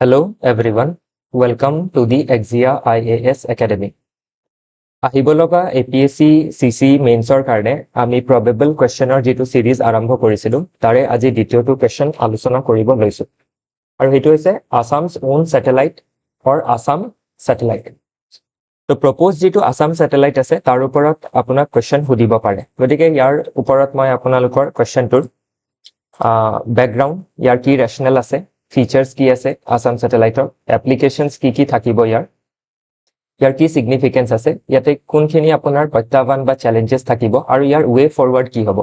Hello everyone, welcome to the Exia IAS Academy. আহিবলগা APSC CC মেইনছৰ কাৰণে আমি probable questionৰ যেটো সিৰিজ আৰম্ভ কৰিছিলো তাৰে আজি দ্বিতীয়টো কোৱেশ্চন আলোচনা কৰিব লৈছো আৰু হেতু হৈছে Assam's own satellite or Assam satellite. তো propose যেটো Assam satellite আছে তাৰ ওপৰত আপোনাক কোৱেশ্চন সুধিব পাৰে গতিকে ইয়াৰ ওপৰত মই আপোনালোকৰ কোৱেশ্চনটোৰ background ইয়াৰ কি rationale আছে features কি আছে Assam satellite applications কি থাকিব ইয়াৰ কি significance আছে ইয়াতে কোনখিনি আপোনাৰ প্ৰত্যাহ্বান বা challenges থাকিব আৰু ইয়াৰ way forward কি হ'ব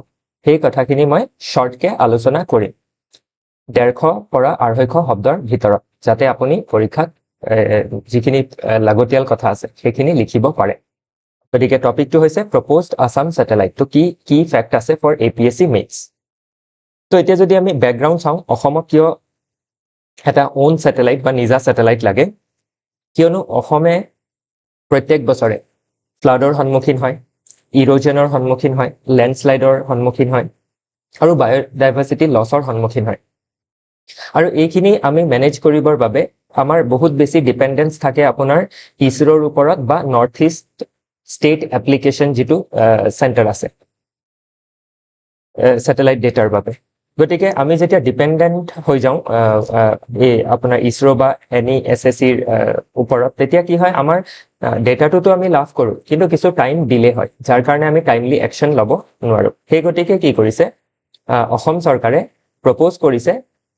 সেই কথাখিনি মই short কে আলোচনা কৰিম 150 পৰা 250 শব্দৰ ভিতৰত যাতে আপুনি পৰীক্ষাত যিখিনি লাগতিয়াল কথা আছে সেইখিনি লিখিব পাৰে গতিকে টপিকটো হৈছে proposed Assam satellite তো কি ফ্যাক্ট আছে for APSC mains তো এতিয়া যদি আমি ব্যাকগ্ৰাউণ্ড চাওঁ অসমক কিয় এটা own satellite বা নিজা satellite লাগে কিয়নো অসমে প্ৰত্যেক বছৰে ফ্লাডৰ সন্মুখীন হয় ইৰোজনৰ সন্মুখীন হয় ল্যান্ডস্লাইডৰ সন্মুখীন হয় আৰু বায়োডাইভাৰ্সিটি লছৰ সন্মুখীন হয় আৰু এইখিনি আমি মেনেজ কৰিবৰ বাবে আমাৰ বহুত বেছি ডিপেন্ডেন্স থাকে আপোনাৰ ইছৰোৰ ওপৰত বা নৰ্থ ইষ্ট ষ্টেট এপ্লিকেশন যেটো সেন্টাৰ আছে স্যাটেলাইট ডেটাৰ বাবে গতিকে আমি যেতিয়া ডিপেন্ডেন্ট হৈ যাওঁ এই আপোনাৰ ইছৰো বা এনি এসএসসি ওপৰত তেতিয়া কি হয় আমাৰ ডেটাটো তো আমি লাভ কৰো কিন্তু কিছু টাইম ডিলে হয় যাৰ কাৰণে আমি টাইমলি অ্যাকশন লব নোৱাৰো সেই গতিকে কি কৰিছে অসম চৰকাৰে প্ৰপ'জ কৰিছে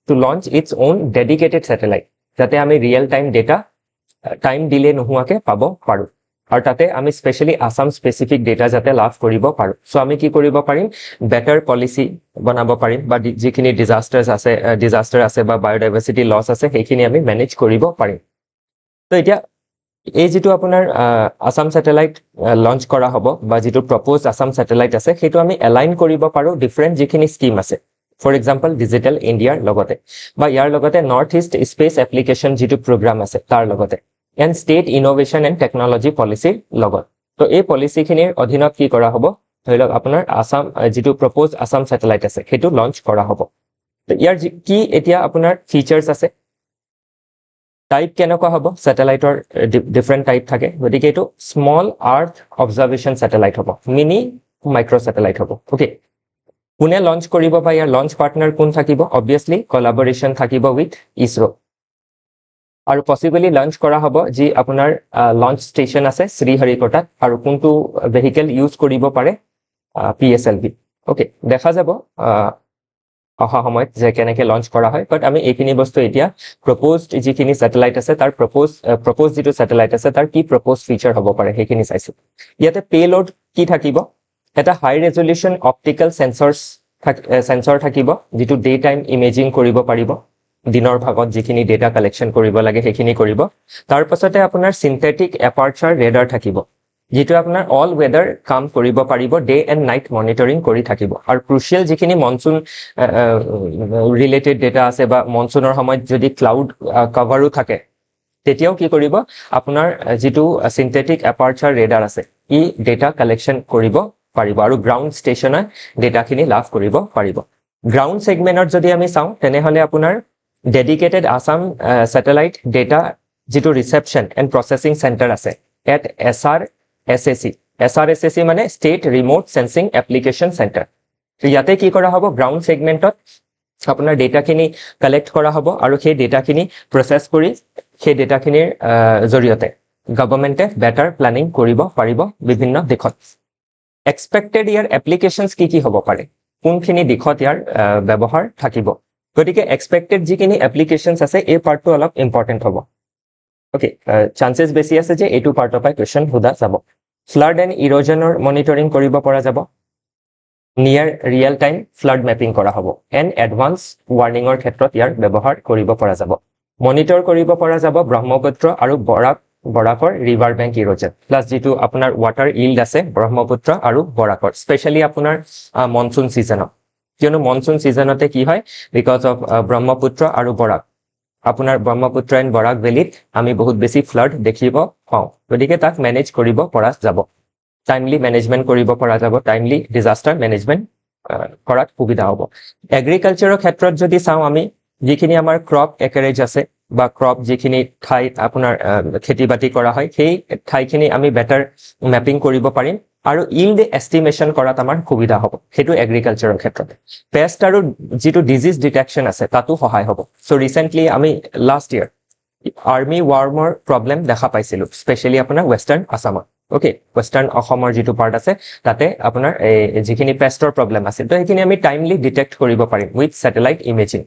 to launch its own dedicated satellite যাতে আমি real time data time delay নোহোৱাকে পাব পাৰো আৰু তাতে আমি স্পেশালি আসাম স্পেসিফিক ডেটা যাতে লাভ কৰিব পাৰো সো আমি কি কৰিব পাৰিম বেটাৰ পলিসি বনাব পাৰিম বা যিখিনি ডিজাস্টাৰ আছে বা বায়োডাইভাৰ্সিটি লস আছে সেইখিনি আমি মেনেজ কৰিব পাৰিম তো এতিয়া এই যেটো আপোনাৰ আসাম স্যাটেলাইট লঞ্চ কৰা হ'ব বা যেটো প্ৰপ'জ আসাম স্যাটেলাইট আছে সেইটো আমি এলাইন কৰিব পাৰো ডিফাৰেন্ট যিখিনি স্কিম আছে ফৰ এক্সাম্পল ডিজিটেল ইণ্ডিয়াৰ লগতে বা ইয়াৰ লগতে নৰ্থ ইষ্ট স্পেস এপ্লিকেশন যেটো প্ৰগ্ৰাম আছে তাৰ লগতে and state innovation and technology policy লগত তো এই পলিসি খিনিৰ অধীনত কি কৰা হ'ব ধৰিলক আপোনাৰ আসাম যেটো প্ৰপ'জ আসাম স্যাটেলাইট আছে সেইটো লঞ্চ কৰা হ'ব তো ইয়াৰ কি এতিয়া আপোনাৰ ফিচাৰ্স আছে টাইপ কেনেকুৱা হ'ব স্যাটেলাইটৰ ডিফাৰেন্ট টাইপ থাকে গতিকে এটো স্মল আৰ্থ অবজাৰভেশন স্যাটেলাইট হ'ব মিনি মাইক্ৰো স্যাটেলাইট হ'ব ওকে কোনে লঞ্চ কৰিব বা ইয়াৰ লঞ্চ পাৰ্টনাৰ কোন থাকিব অবভিয়াসলি কোলাবোৰেশন থাকিব উইথ ইছৰো আৰু পসিবলি লঞ্চ কৰা হ'ব যি আপোনাৰ লঞ্চ ষ্টেচন আছে শ্ৰীহৰিকোটাত আৰু কোনটো ভেহিকল ইউজ কৰিব পাৰে PSLV ওকে দেখা যাব অহা সময়ত যে কেনেকৈ লঞ্চ কৰা হয় বাট আমি এইখিনি বস্তু এতিয়া প্ৰপ'জড যিখিনি স্যাটেলাইট আছে তাৰ প্ৰপ'জ যেটো স্যাটেলাইট আছে তাৰ কি প্ৰপ'জ ফিচাৰ হ'ব পাৰে সেইখিনি চাইছো ইয়াতে পেলোড কি থাকিব এটা হাই ৰেজল্যুশন অপটিকেল সেন্সৰ থাকিব যেটো ডে টাইম ইমেজিং কৰিব পাৰিব দিনৰ ভাগত যিখিনি ডেটা কালেকশন কৰিব লাগে সেইখিনি কৰিব তাৰ পাছতে আপোনাৰ সিনথেটিক এপাৰ্চাৰ ৰেডাৰ থাকিব যেটো আপোনাৰ অল ওয়েদাৰ কাম কৰিব পাৰিব ডে এণ্ড নাইট মনিটৰিং কৰি থাকিব আৰু ক্ৰুচিয়েল যিখিনি মনসুন ৰিলেটেড ডেটা আছে বা মনসুনৰ সময়ত যদি ক্লাউড কভাৰো থাকে তেতিয়াও কি কৰিব আপোনাৰ যেটো সিনথেটিক এপাৰ্চাৰ ৰেডাৰ আছে ই ডেটা কালেকশন কৰিব পাৰিব আৰু গ্ৰাউণ্ড ষ্টেচনৰ ডেটাখিনি লাভ কৰিব পাৰিব গ্ৰাউণ্ড সেগমেন্টৰ যদি আমি চাওঁ তেনেহলে আপোনাৰ dedicated Assam satellite data যেটো reception and processing center আছে at SRSSC মানে state remote sensing application center তো ইয়াতে কি কৰা হ'ব গ্ৰাউণ্ড সেগমেন্টত আপোনাৰ ডেটাখিনি কালেক্ট কৰা হ'ব আৰু সেই ডেটাখিনি প্ৰসেস কৰি সেই ডেটাখিনিৰ জৰিয়তে গভৰ্ণমেণ্টে বেটাৰ প্ল্যানিং কৰিব পাৰিব বিভিন্ন দিশত এক্সপেক্টেড ইয়াৰ এপ্লিকেশনস কি হ'ব পাৰে কোনখিনি দিশত ইয়াৰ ব্যৱহাৰ থাকিব গতিকে এক্সপেক্টেড যিখিনি এপ্লিকেশনস আছে এই পাৰ্টটো অলপ ইম্পৰ্টেন্ট হ'ব ওকে চান্সেস বেছি আছে যে এইটো পাৰ্টৰ পৰা কোৱেশ্চন সোধা যাব ফ্লাড এণ্ড ইৰোজনৰ মনিটৰিং কৰিব পৰা যাব নিয়াৰ ৰিয়েল টাইম ফ্লাড মেপিং কৰা হ'ব এণ্ড এডভান্স ৱাৰ্নিঙৰ ক্ষেত্ৰত ইয়াৰ ব্যৱহাৰ কৰিব পৰা যাব মনিটৰ কৰিব পৰা যাব ব্ৰহ্মপুত্ৰ আৰু বৰাকৰ ৰিভাৰ বেংক ইৰোজন প্লাস যেটো আপোনাৰ ওয়াটাৰ ইল্ড আছে ব্ৰহ্মপুত্ৰ আৰু বৰাকৰ স্পেশালি আপোনাৰ মনসুন সিজনত কিয়নো মনসুন সিজনতে কি হয় বিকজ অফ ব্ৰহ্মপুত্ৰ আৰু বৰাক আপোনাৰ ব্ৰহ্মপুত্ৰ এণ্ড বৰাক ভেলিত আমি বহুত বেছি ফ্লাড দেখিব পাওঁ গতিকে তাক মেনেজ কৰিব পৰা যাব টাইমলি মেনেজমেন্ট কৰিব পৰা যাব টাইমলি ডিজাস্টাৰ মেনেজমেন্ট কৰাত সুবিধা হ'ব এগ্ৰিকালচাৰৰ ক্ষেত্ৰত যদি চাওঁ আমি যিখিনি আমাৰ ক্ৰপ একাৰেজ আছে বা ক্ৰপ যিখিনি ঠাইত আপোনাৰ খেতি বাতি কৰা হয় সেই ঠাইখিনি আমি বেটাৰ মেপিং কৰিব পাৰিম আৰু ইল্ড এষ্টিমেশ্যন কৰাত আমাৰ সুবিধা হ'ব সেইটো এগ্ৰিকালচাৰৰ ক্ষেত্ৰত পেষ্ট আৰু যিটো ডিজিজ ডিটেকশ্যন আছে তাতো সহায় হ'ব চ' ৰিচেণ্টলি আমি লাষ্ট ইয়াৰ আৰ্মি ৱাৰ্মৰ প্ৰব্লেম দেখা পাইছিলোঁ স্পেচিয়েলি আপোনাৰ ৱেষ্টাৰ্ণ আছামত ওকে ৱেষ্টাৰ্ণ অসমৰ যিটো পাৰ্ট আছে তাতে আপোনাৰ যিখিনি পেষ্টৰ প্ৰব্লেম আছিল তো সেইখিনি আমি টাইমলি ডিটেক্ট কৰিব পাৰিম উইথ ছেটেলাইট ইমেজিং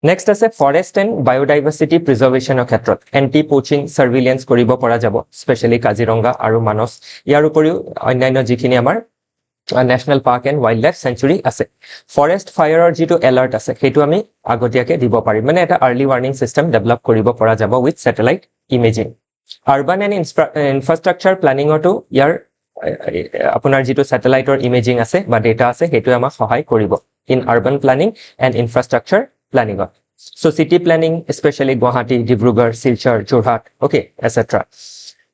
নেক্সট আছে ফৰেষ্ট এণ্ড বায়'ডাইভাৰ্চিটি প্ৰিজাৰ্ভেশ্যনৰ ক্ষেত্ৰত এণ্টি পোচিং ছাৰ্ভিলেঞ্চ কৰিব পৰা যাব স্পেচিয়েলি কাজিৰঙা আৰু মানস ইয়াৰ উপৰিও অন্যান্য যিখিনি আমাৰ national park and wild life century আছে ফৰেষ্ট ফায়াৰৰ যিটো এলাৰ্ট আছে সেইটো আমি আগতীয়াকৈ দিব পাৰিম মানে এটা আৰ্লি ৱাৰ্ণিং চিষ্টেম ডেভেলপ কৰিব পৰা যাব with satellite imaging urban and infrastructure প্লেনিঙতো ইয়াৰ আপোনাৰ যিটো ছেটেলাইটৰ ইমেজিং আছে বা ডেটা আছে সেইটোৱে আমাক সহায় কৰিব in urban planning and infrastructure প্লেনিঙত so' city planning specially Guwahati Dibrugarh Silchar Jorhat okay etcetera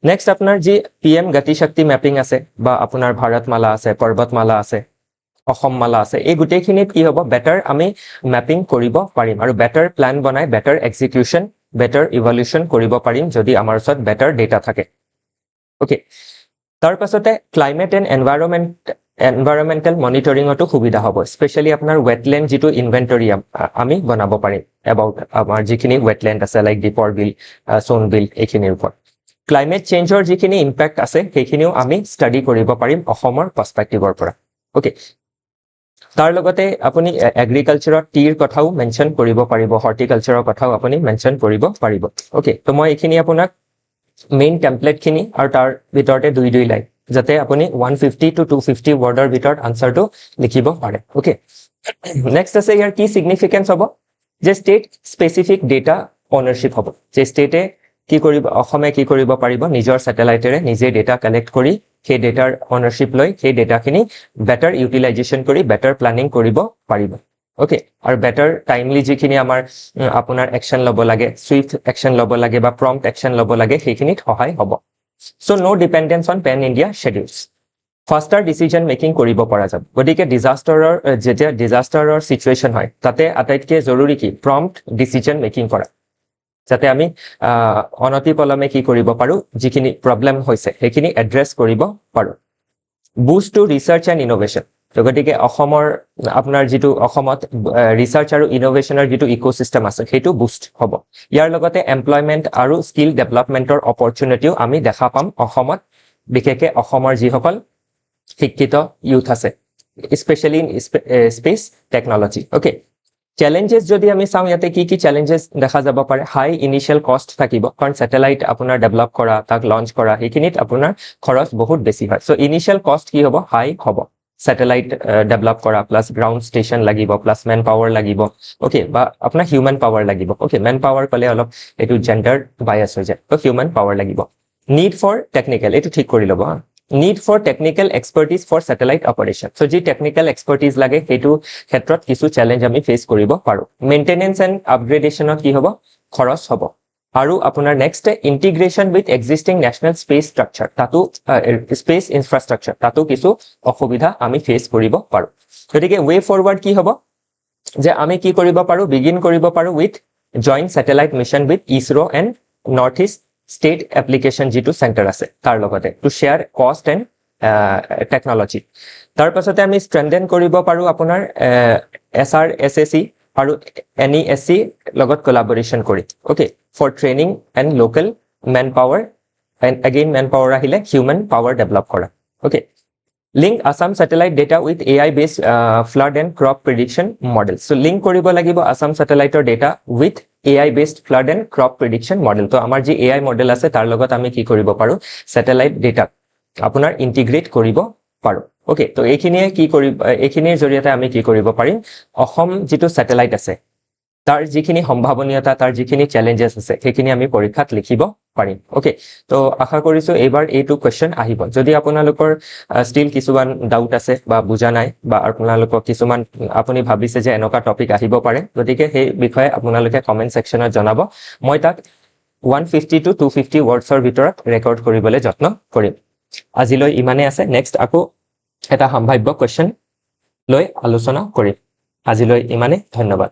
next আপোনাৰ যি PM গতি শক্তি মেপিং আছে বা আপোনাৰ ভাৰতমালা আছে পৰ্বতমালা আছে অসমমালা আছে এই গোটেইখিনিত কি হ'ব বেটাৰ আমি মেপিং কৰিব পাৰিম আৰু বেটাৰ প্লেন বনাই বেটাৰ এক্সিকিউশ্যন বেটাৰ ইভলিউশ্যন কৰিব পাৰিম যদি আমাৰ ওচৰত বেটাৰ ডেটা থাকে অ'কে তাৰ পাছতে ক্লাইমেট এণ্ড এনভাইৰনমেণ্টেল মনিটৰিঙতো সুবিধা হ'ব স্পেচিয়েলি আপোনাৰ ৱেটলেণ্ড যিটো ইনভেণ্টৰী আমি বনাব পাৰিম এবাউট আমাৰ যিখিনি ৱেটলেণ্ড আছে লাইক দীপৰ বিল সোণ বিল এইখিনিৰ ওপৰত ক্লাইমেট চেঞ্জৰ যিখিনি ইম্পেক্ট আছে সেইখিনিও আমি ষ্টাডি কৰিব পাৰিম অসমৰ পাৰ্চপেক্টিভৰ পৰা অ'কে তাৰ লগতে আপুনি এগ্ৰিকালচাৰৰ টিৰ কথাও মেনশ্যন কৰিব পাৰিব হৰ্টিকালচাৰৰ কথাও আপুনি মেনশ্যন কৰিব পাৰিব অ'কে তো মই এইখিনি আপোনাক মেইন টেমপ্লেটখিনি আৰু তাৰ ভিতৰতে দুই লাইন যাতে আপুনি 150 to 250 ৱৰ্ডৰ ভিতৰত আনচাৰটো লিখিব পাৰে অ'কে নেক্সট আছে ইয়াৰ কি ছিগনিফিকেঞ্চ হ'ব যে ষ্টেট স্পেচিফিক ডেটা অনাৰশ্বিপ হ'ব যে ষ্টেটে কি কৰিব অসমে কি কৰিব পাৰিব নিজৰ ছেটেলাইটেৰে নিজে ডেটা কালেক্ট কৰি সেই ডেটাৰ অনাৰশ্বিপ লৈ সেই ডেটাখিনি বেটাৰ ইউটিলাইজেশ্যন কৰি বেটাৰ প্লেনিং কৰিব পাৰিব অ'কে আৰু বেটাৰ টাইমলি যিখিনি আমাৰ আপোনাৰ একশ্যন ল'ব লাগে চুইফ্ট একশ্যন ল'ব লাগে বা প্ৰম্পট একশ্যন ল'ব লাগে সেইখিনিত সহায় হ'ব so' no' dependence on pan India schedules faster decision making কৰিব পৰা যাব গতিকে যেতিয়া ডিজাষ্টাৰৰ ছিচুৱেশ্যন হয় তাতে আটাইতকৈ জৰুৰী কি প্ৰম্পট ডিচিজন মেকিং কৰা যাতে আমি অনতিপলমে কি কৰিব পাৰোঁ যিখিনি প্ৰব্লেম হৈছে সেইখিনি এড্ৰেছ কৰিব পাৰোঁ boost to research and innovation গতিকে অসমৰ আপোনাৰ যিটো অসমত ৰিচাৰ্চ আৰু ইন'ভেশ্যনৰ যিটো ইক'চিষ্টেম আছে সেইটো বুষ্ট হ'ব ইয়াৰ লগতে এমপ্লয়মেণ্ট আৰু স্কিল ডেভেলপমেণ্টৰ অপৰচুনিটিও আমি দেখা পাম অসমত বিশেষকৈ অসমৰ যিসকল শিক্ষিত ইউথ আছে specially in space technology okay challenges যদি আমি চাওঁ ইয়াতে কি চেলেঞ্জেছ দেখা যাব পাৰে হাই ইনিচিয়েল কষ্ট থাকিব কাৰণ ছেটেলাইট আপোনাৰ ডেভেলপ কৰা তাক লঞ্চ কৰা সেইখিনিত আপোনাৰ খৰচ বহুত বেছি হয় চ' ইনিচিয়েল কষ্ট কি হ'ব হাই হ'ব ছেটেলাইট ডেভেলপ কৰা প্লাছ গ্ৰাউণ্ড ষ্টেচন লাগিব প্লাছ মেন পাৱাৰ লাগিব অ'কে বা আপোনাৰ হিউমেন পাৱাৰ লাগিব অ'কে মেন পাৱাৰ ক'লে অলপ এইটো জেণ্ডাৰ বায়াছ হৈ যায় ত' হিউমেন পাৱাৰ লাগিব নিড ফৰ টেকনিকেল এইটো ঠিক কৰি ল'ব need for technical expertise for satellite operation so ji technical expertise lage hetu khetrot kichu challenge ami face koribo paru maintenance and upgradation ki hobo khoros hobo aru apunar next integration with existing national space structure tatu space infrastructure tatu kichu okhubidha ami face koribo paru gotike way forward ki hobo je ami ki koribo paru begin koribo paru with joint satellite mission with ISRO and Northeast state application যিটো centre আছে তাৰ লগতে to share cost and technology তাৰ পাছতে আমি ষ্ট্ৰেংথেন কৰিব পাৰোঁ আপোনাৰ SRSSC আৰু NESC লগত কোলাবৰেশ্যন কৰি okay for training and local manpower and again manpower আহিলে হিউমেন পাৱাৰ ডেভেলপ কৰা okay link Assam satellite data with AI based flood and crop prediction model so' link কৰিব লাগিব আছাম ছেটেলাইটৰ data with AI based flood and crop prediction model তো আমাৰ যি AI model আছে তাৰ লগত আমি কি কৰিব পাৰোঁ ছেটেলাইট ডেটা আপোনাৰ ইণ্টিগ্ৰেট কৰিব পাৰোঁ অ'কে তো এইখিনিৰ জৰিয়তে আমি কি কৰিব পাৰিম অসম যিটো ছেটেলাইট আছে তাৰ যিখিনি সম্ভাৱনীয়তা তাৰ যিখিনি চেলেঞ্জেছ আছে সেইখিনি আমি পৰীক্ষাত লিখিব পাৰিম অ'কে তো আশা কৰিছোঁ এইবাৰ এইটো কুৱেশ্যন আহিব যদি আপোনালোকৰ ষ্টিল কিছুমান ডাউট আছে বা বুজা নাই বা আপোনালোকক কিছুমান আপুনি ভাবিছে যে এনেকুৱা টপিক আহিব পাৰে গতিকে সেই বিষয়ে আপোনালোকে কমেণ্ট ছেকশ্যনত জনাব মই তাক 150 to 250 ৱৰ্ডছৰ ভিতৰত ৰেকৰ্ড কৰিবলৈ যত্ন কৰিম আজিলৈ ইমানেই আছে নেক্সট আকৌ এটা সম্ভাৱ্য কুৱেশ্যন লৈ আলোচনা কৰিম আজিলৈ ইমানেই ধন্যবাদ